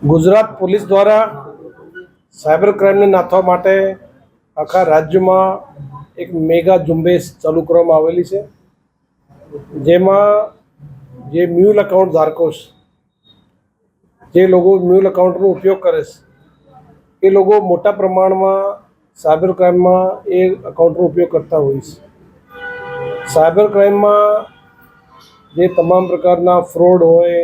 Gujarat police દ્વારા cyber ક્રાઇમને નાથવા માટે આખા રાજ્યમાં એક મેગા ઝુંબેશ ચાલુ કરવામાં આવેલી છે, જેમાં જે મ્યુલ એકાઉન્ટ ધારકો છે, જે લોકો મ્યુલ એકાઉન્ટનો ઉપયોગ કરે છે, એ લોકો મોટા પ્રમાણમાં સાયબર ક્રાઇમમાં એ એકાઉન્ટનો ઉપયોગ કરતા હોય છે. સાયબર ક્રાઇમમાં જે તમામ પ્રકારના ફ્રોડ હોય,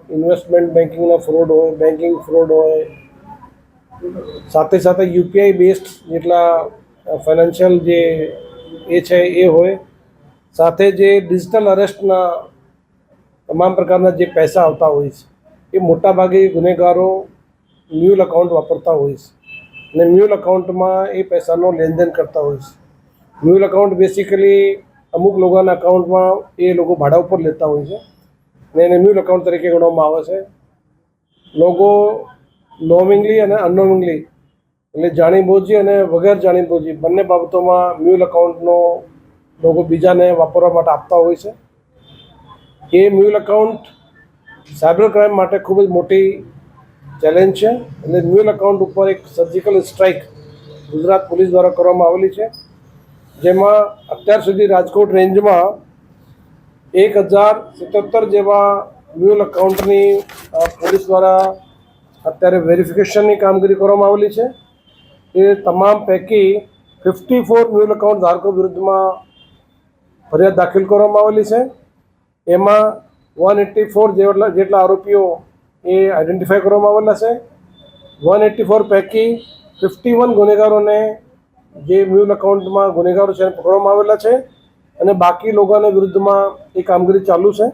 ઇન્વેસ્ટમેન્ટ બેન્કિંગના ફ્રોડ હોય, બેન્કિંગ ફ્રોડ હોય, સાથે સાથે યુપીઆઈ બેસ્ડ જેટલા ફાઇનાન્શિયલ જે એ છે એ હોય, સાથે જે ડિજિટલ અરેસ્ટના તમામ પ્રકારના જે પૈસા આવતા હોય છે, એ મોટાભાગે ગુનેગારો મ્યુલ એકાઉન્ટ વાપરતા હોય છે અને મ્યુલ એકાઉન્ટમાં એ પૈસાનો લેનદેન કરતા હોય છે. મ્યુલ એકાઉન્ટ બેસિકલી અમુક લોકોના એકાઉન્ટમાં એ લોકો ભાડા ઉપર લેતા હોય છે અને એને મ્યુલ એકાઉન્ટ તરીકે ગણવામાં આવે છે. લોકો નોમિંગલી અને અનનોમિંગલી એટલે જાણીબૂજી અને વગર જાણીબૂજી બંને બાબતોમાં મ્યુલ એકાઉન્ટનો લોકો બીજાને વાપરવા માટે આપતા હોય છે. એ મ્યુલ એકાઉન્ટ સાયબર ક્રાઇમ માટે ખૂબ જ મોટી ચેલેન્જ છે અને મ્યુલ એકાઉન્ટ ઉપર એક સર્જિકલ સ્ટ્રાઇક ગુજરાત પોલીસ દ્વારા કરવામાં આવેલી છે, જેમાં અત્યાર સુધી રાજકોટ રેન્જમાં 1077 જેવા મ્યુલ એકાઉન્ટની પોલીસ દ્વારા અત્યારે વેરિફિકેશનની કામગીરી કરવામાં આવેલી છે. એ તમામ પૈકી 54 મ્યુલ એકાઉન્ટ ધારકો વિરુદ્ધમાં ફરિયાદ દાખલ કરવામાં આવેલી છે. એમાં 184 જેટલા આરોપીઓ એ આઈડેન્ટિફાઈ કરવામાં આવેલા છે. 184 પૈકી 51 ગુનેગારોને જે મ્યુલ એકાઉન્ટમાં ગુનેગારો છે એને પકડવામાં આવેલા છે અને બાકી લોકોના વિરુદ્ધમાં એ કામગીરી ચાલુ છે.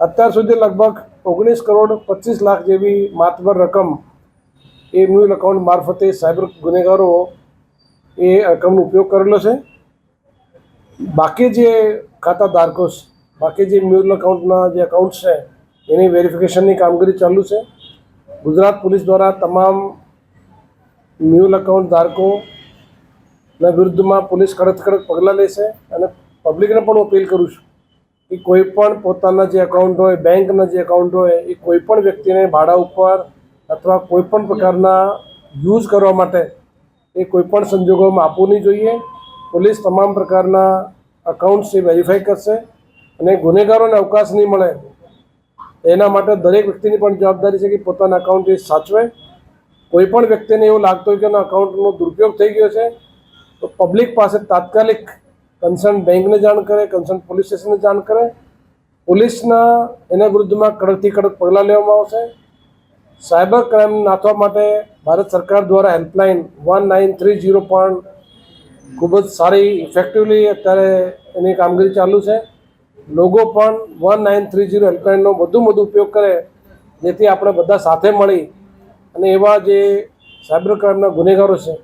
અત્યાર સુધી લગભગ 19 કરોડ 25 લાખ જેવી માતબર રકમ એ મ્યુલ એકાઉન્ટ મારફતે સાયબર ગુનેગારો એ રકમનો ઉપયોગ કરેલો છે. બાકી જે ખાતા ધારકો છે, બાકી જે મ્યુલ એકાઉન્ટના જે એકાઉન્ટ છે એની વેરિફિકેશનની કામગીરી ચાલુ છે. ગુજરાત પોલીસ દ્વારા તમામ મ્યુલ એકાઉન્ટ ધારકોના વિરુદ્ધમાં પોલીસ કડક પગલાં લેશે અને પબ્લિકને પણ અપીલ કરું છું કે કોઈ પણ પોતાના જે એકાઉન્ટ હોય, બેંકના જે એકાઉન્ટ હોય, એ કોઈ પણ વ્યક્તિને ભાડા ઉપર અથવા કોઈ પણ પ્રકારના યુઝ કરવા માટે એ કોઈ પણ સંજોગોમાં આપવું નહીં જોઈએ. પોલીસ તમામ પ્રકારના એકાઉન્ટ્સ એ વેરીફાઈ કરશે અને ગુનેગારોને અવકાશ નહીં મળે એના માટે દરેક વ્યક્તિની પણ જવાબદારી છે કે પોતાના એકાઉન્ટ એ સાચવે. કોઈ પણ વ્યક્તિને એવું લાગતું હોય કે એના એકાઉન્ટનો દુરુપયોગ થઈ ગયો છે તો પબ્લિક પાસે તાત્કાલિક કન્સર્ન બેંકને જાણ કરે, કન્સર્ન પોલીસ સ્ટેશનને જાણ કરે. પોલીસના એના વિરુદ્ધમાં કડકથી કડક પગલાં લેવામાં આવશે. સાયબર ક્રાઇમ નાથવા માટે ભારત સરકાર દ્વારા હેલ્પલાઇન 1930 પણ ખૂબ જ સારી ઇફેક્ટિવલી અત્યારે એની કામગીરી ચાલુ છે. લોકો પણ 1930 હેલ્પલાઇનનો વધુ ઉપયોગ કરે, જેથી આપણે બધા સાથે મળી અને એવા જે સાયબર ક્રાઇમના ગુનેગારો છે,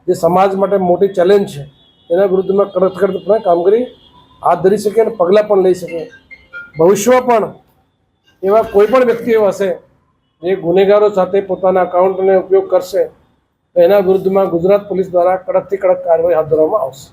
જે સમાજ માટે મોટી ચેલેન્જ છે, એના વિરુદ્ધમાં કડક કામગીરી હાથ ધરી શકે અને પગલાં પણ લઈ શકે. ભવિષ્યમાં પણ એવા કોઈ પણ વ્યક્તિઓ હશે જે ગુનેગારો સાથે પોતાના એકાઉન્ટનો ઉપયોગ કરશે તો એના વિરુદ્ધમાં ગુજરાત પોલીસ દ્વારા કડકથી કડક કાર્યવાહી હાથ ધરવામાં આવશે.